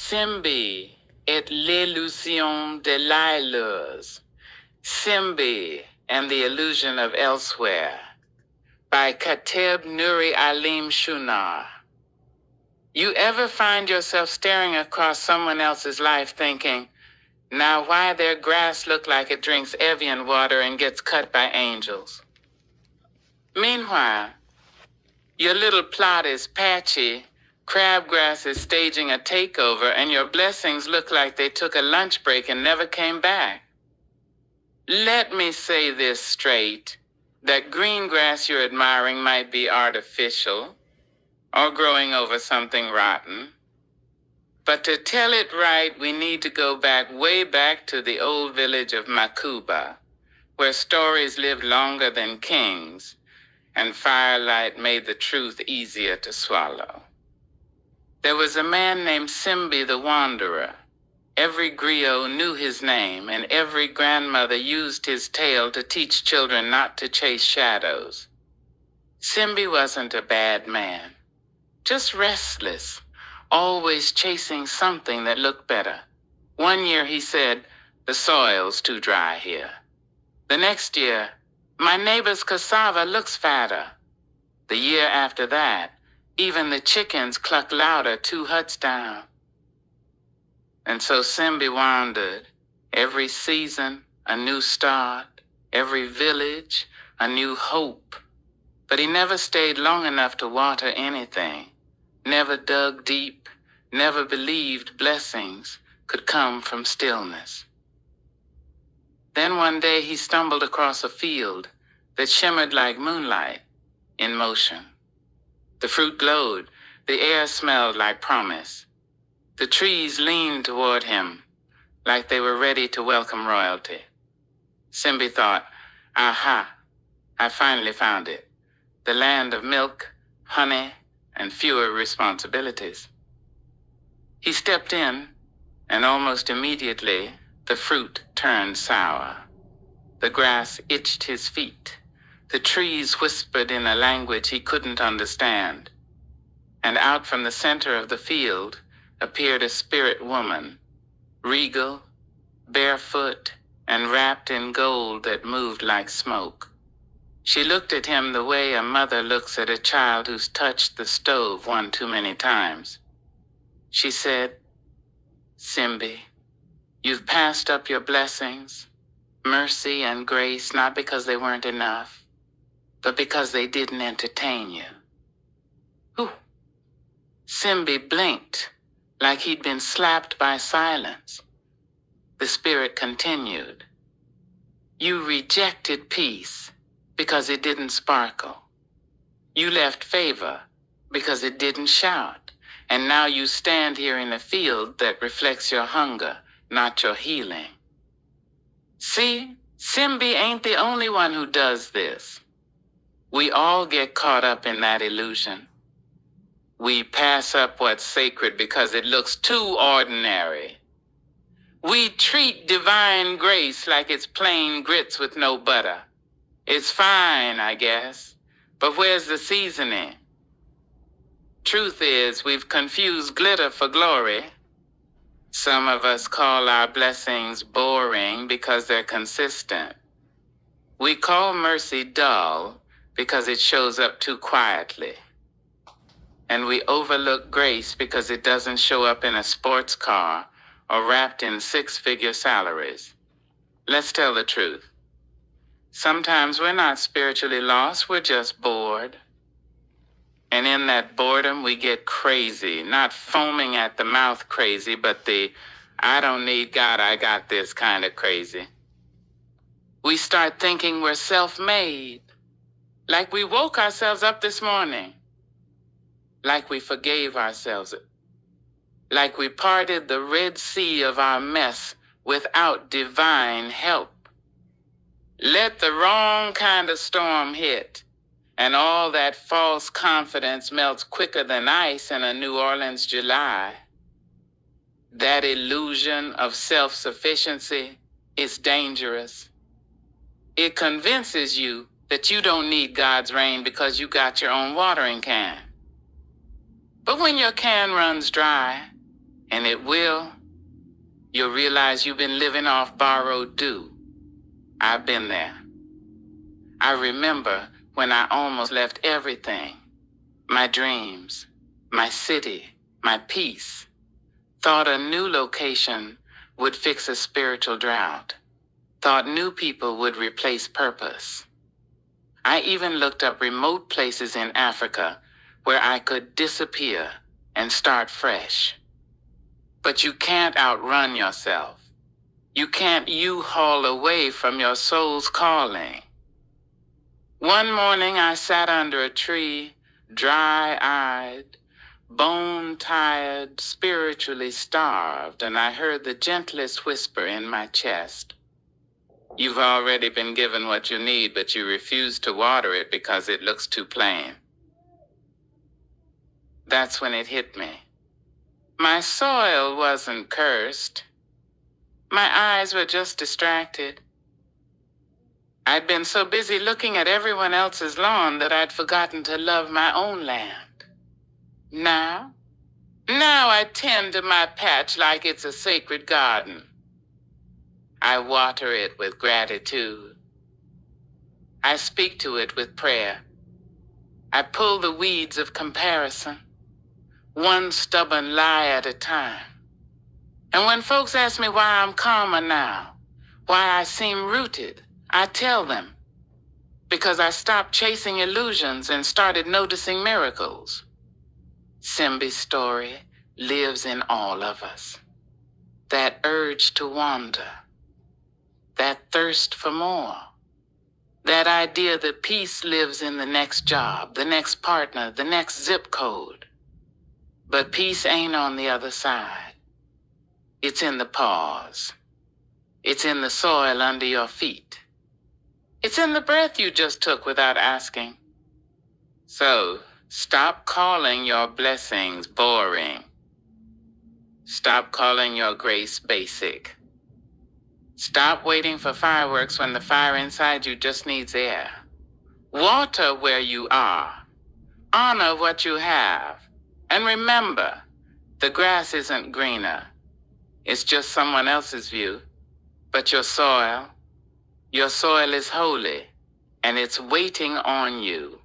Simbi et l'illusion de l'ailleurs. Simbi and the Illusion of Elsewhere by Kateb Nuri Alim Shunar. You ever find yourself staring across someone else's life thinking, now why their grass look like it drinks Evian water and gets cut by angels? Meanwhile, your little plot is patchy, crabgrass is staging a takeover, and your blessings look like they took a lunch break and never came back. Let me say this straight, that green grass you're admiring might be artificial or growing over something rotten. But to tell it right, we need to go way back to the old village of Makuba, where stories lived longer than kings, and firelight made the truth easier to swallow. There was a man named Simbi the Wanderer. Every griot knew his name, and every grandmother used his tale to teach children not to chase shadows. Simbi wasn't a bad man, just restless, always chasing something that looked better. One year he said, "The soil's too dry here." The next year, "My neighbor's cassava looks fatter." The year after that, even the chickens cluck louder 2 huts down. And so Simbi wandered. Every season, a new start. Every village, a new hope. But he never stayed long enough to water anything. Never dug deep. Never believed blessings could come from stillness. Then one day he stumbled across a field that shimmered like moonlight in motion. The fruit glowed. The air smelled like promise. The trees leaned toward him like they were ready to welcome royalty. Simbi thought, aha, I finally found it. The land of milk, honey, and fewer responsibilities. He stepped in, and almost immediately, the fruit turned sour. The grass itched his feet. The trees whispered in a language he couldn't understand. And out from the center of the field appeared a spirit woman, regal, barefoot, and wrapped in gold that moved like smoke. She looked at him the way a mother looks at a child who's touched the stove one too many times. She said, "Simbi, you've passed up your blessings, mercy and grace, not because they weren't enough, but because they didn't entertain you." Whew. Simbi blinked like he'd been slapped by silence. The spirit continued. You rejected peace because it didn't sparkle. You left favor because it didn't shout. And now you stand here in a field that reflects your hunger, not your healing. See, Simbi ain't the only one who does this. We all get caught up in that illusion. We pass up what's sacred because it looks too ordinary. We treat divine grace like it's plain grits with no butter. It's fine, I guess, but where's the seasoning? Truth is, we've confused glitter for glory. Some of us call our blessings boring because they're consistent. We call mercy dull because it shows up too quietly. And we overlook grace because it doesn't show up in a sports car or wrapped in 6-figure salaries. Let's tell the truth. Sometimes we're not spiritually lost, we're just bored. And in that boredom, we get crazy, not foaming at the mouth crazy, but the I don't need God, I got this kind of crazy. We start thinking we're self-made, like we woke ourselves up this morning, like we forgave ourselves, like we parted the Red Sea of our mess without divine help. Let the wrong kind of storm hit, and all that false confidence melts quicker than ice in a New Orleans July. That illusion of self-sufficiency is dangerous. It convinces you that you don't need God's rain because you got your own watering can. But when your can runs dry And you'll realize you've been living off borrowed dew. I've been there. I remember when I almost left everything. My dreams, my city, my peace. Thought a new location would fix a spiritual drought. Thought new people would replace purpose. I even looked up remote places in Africa where I could disappear and start fresh. But you can't outrun yourself. You can't U-haul away from your soul's calling. One morning I sat under a tree, dry-eyed, bone-tired, spiritually starved, and I heard the gentlest whisper in my chest. You've already been given what you need, but you refuse to water it because it looks too plain. That's when it hit me. My soil wasn't cursed. My eyes were just distracted. I'd been so busy looking at everyone else's lawn that I'd forgotten to love my own land. Now I tend to my patch like it's a sacred garden. I water it with gratitude. I speak to it with prayer. I pull the weeds of comparison, one stubborn lie at a time. And when folks ask me why I'm calmer now, why I seem rooted, I tell them, because I stopped chasing illusions and started noticing miracles. Simbi's story lives in all of us. That urge to wander, that thirst for more, that idea that peace lives in the next job, the next partner, the next zip code. But peace ain't on the other side. It's in the pause. It's in the soil under your feet. It's in the breath you just took without asking. So, stop calling your blessings boring. Stop calling your grace basic. Stop waiting for fireworks when the fire inside you just needs air. Water where you are. Honor what you have. And remember, the grass isn't greener. It's just someone else's view. But your soil is holy, and it's waiting on you.